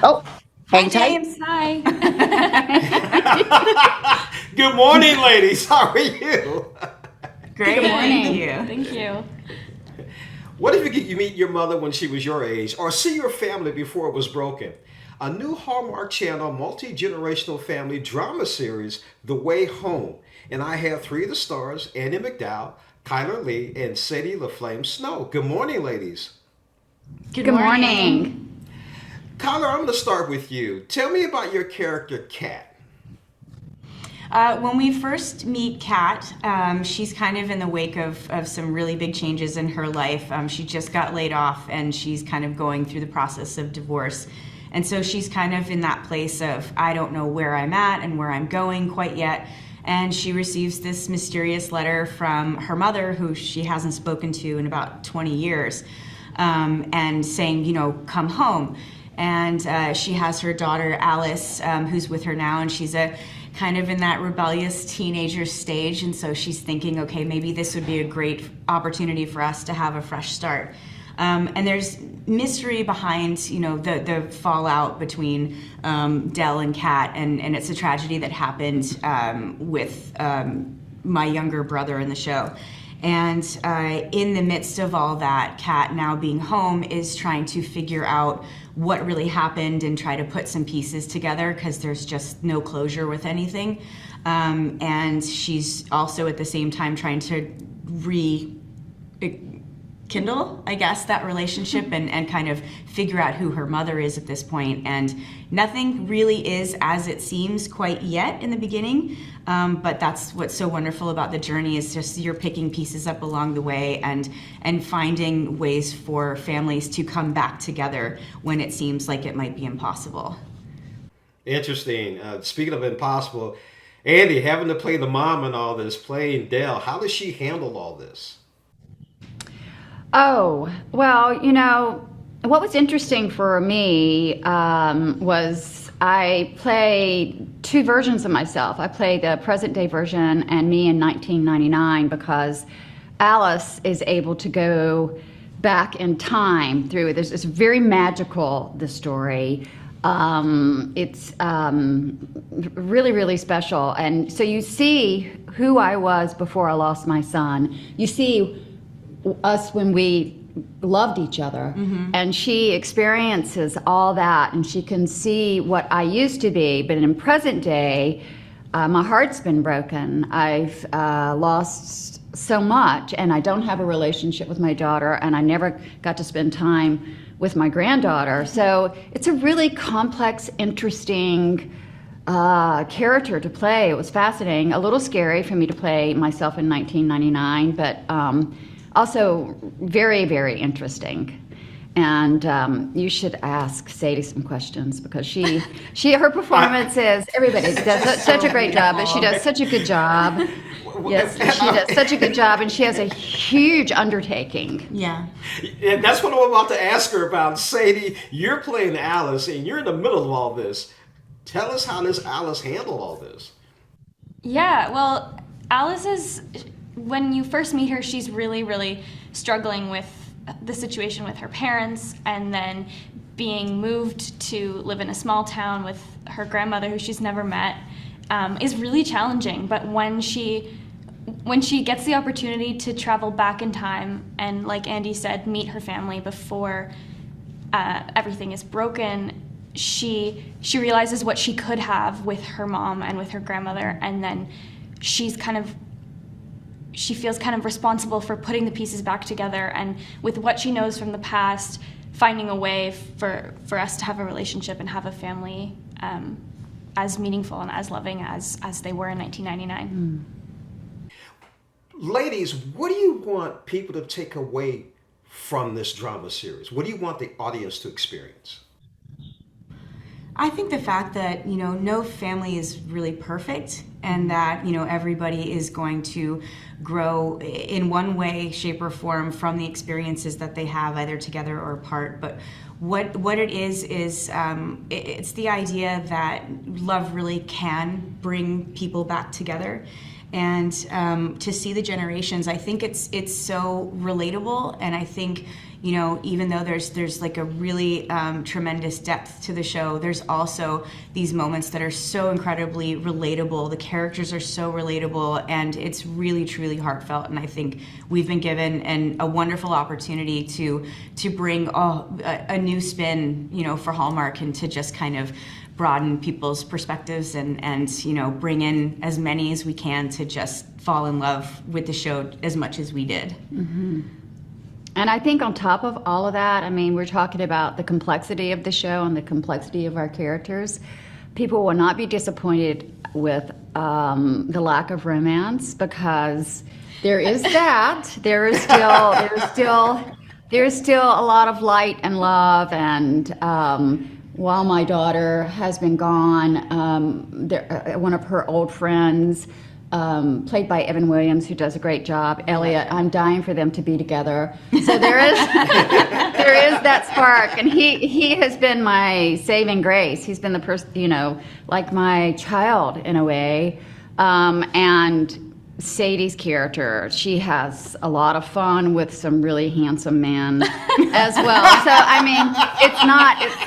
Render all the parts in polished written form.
Oh, hang Hi, tight. James. Hi. Good morning, ladies. How are you? Great. Good morning. Thank you. What if you meet your mother when she was your age, or see your family before it was broken? A new Hallmark Channel multi-generational family drama series, The Way Home. And I have three of the stars, Andie MacDowell, Chyler, Leigh, and Sadie Laflamme-Snow. Good morning, ladies. Good morning. Chyler, I'm going to start with you. Tell me about your character, Kat. When we first meet Kat, she's kind of in the wake of some really big changes in her life. She just got laid off and she's kind of going through the process of divorce. And so she's kind of in that place of, I don't know where I'm at and where I'm going quite yet. And she receives this mysterious letter from her mother, who she hasn't spoken to in about 20 years, and saying, come home. And she has her daughter, Alice, who's with her now, and she's a kind of in that rebellious teenager stage. And so she's thinking, okay, maybe this would be a great opportunity for us to have a fresh start. And there's mystery behind, the fallout between Del and Kat, and it's a tragedy that happened with my younger brother in the show. And in the midst of all that, Kat, now being home, is trying to figure out what really happened and try to put some pieces together, because there's just no closure with anything. And she's also at the same time trying to rekindle, I guess, that relationship and kind of figure out who her mother is at this point. And nothing really is as it seems quite yet in the beginning. But that's what's so wonderful about the journey, is just you're picking pieces up along the way and finding ways for families to come back together when it seems like it might be impossible. Interesting. Speaking of impossible, Andie, having to play the mom in all this, playing Del, how does she handle all this? Oh, well, what was interesting for me was I play two versions of myself. I play the present day version and me in 1999, because Alice is able to go back in time through it. It's very magical, the story. It's really, really special. And so you see who I was before I lost my son. You see us when we loved each other, and she experiences all that, and she can see what I used to be. But in present day, my heart's been broken. I've lost so much, and I don't have a relationship with my daughter, and I never got to spend time with my granddaughter. So it's a really complex, interesting character to play. It was fascinating, a little scary for me to play myself in 1999, but also very, very interesting. And you should ask Sadie some questions, because her performance is, everybody does such a great job, but she does such a good job. Yes, she does such a good job, and she has a huge undertaking. Yeah. And that's what I'm about to ask her about. Sadie, you're playing Alice, and you're in the middle of all this. Tell us, how does Alice handle all this? Yeah, well, Alice is, when you first meet her, she's really, really struggling with the situation with her parents, and then being moved to live in a small town with her grandmother, who she's never met, is really challenging. But when she gets the opportunity to travel back in time and, like Andie said, meet her family before everything is broken, she realizes what she could have with her mom and with her grandmother, and then she feels kind of responsible for putting the pieces back together, and with what she knows from the past, finding a way for us to have a relationship and have a family as meaningful and as loving as they were in 1999. Ladies, what do you want people to take away from this drama series? What do you want the audience to experience? I think the fact that, no family is really perfect, and that, everybody is going to grow in one way, shape, or form from the experiences that they have, either together or apart. But what it is it's the idea that love really can bring people back together. And to see the generations, I think it's so relatable, and I think even though there's like a really tremendous depth to the show, there's also these moments that are so incredibly relatable. The characters are so relatable, and it's really truly heartfelt. And I think we've been given a wonderful opportunity to bring a new spin, for Hallmark, and to just kind of broaden people's perspectives and bring in as many as we can to just fall in love with the show as much as we did. Mm-hmm. And I think on top of all of that, I mean, we're talking about the complexity of the show and the complexity of our characters. People will not be disappointed with the lack of romance, because there is that. There is still a lot of light and love, and while my daughter has been gone, one of her old friends, played by Evan Williams, who does a great job, Elliot, I'm dying for them to be together. So there is that spark, and he has been my saving grace. He's been the person, like my child in a way. And Sadie's character, she has a lot of fun with some really handsome men as well. So I mean, it's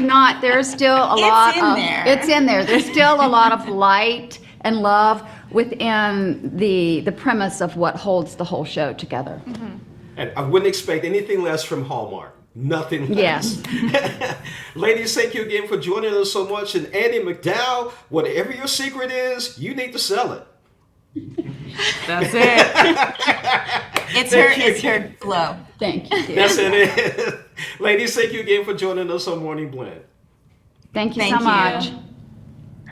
not. There's still a lot of. It's in there. There's still a lot of light and love within the premise of what holds the whole show together. Mm-hmm. And I wouldn't expect anything less from Hallmark. Nothing less. Yes. Ladies, thank you again for joining us so much. And Andie MacDowell, whatever your secret is, you need to sell it. That's it. It's her glow. Thank you. That's it. Ladies, thank you again for joining us on Morning Blend. Thank you Thank so much. you.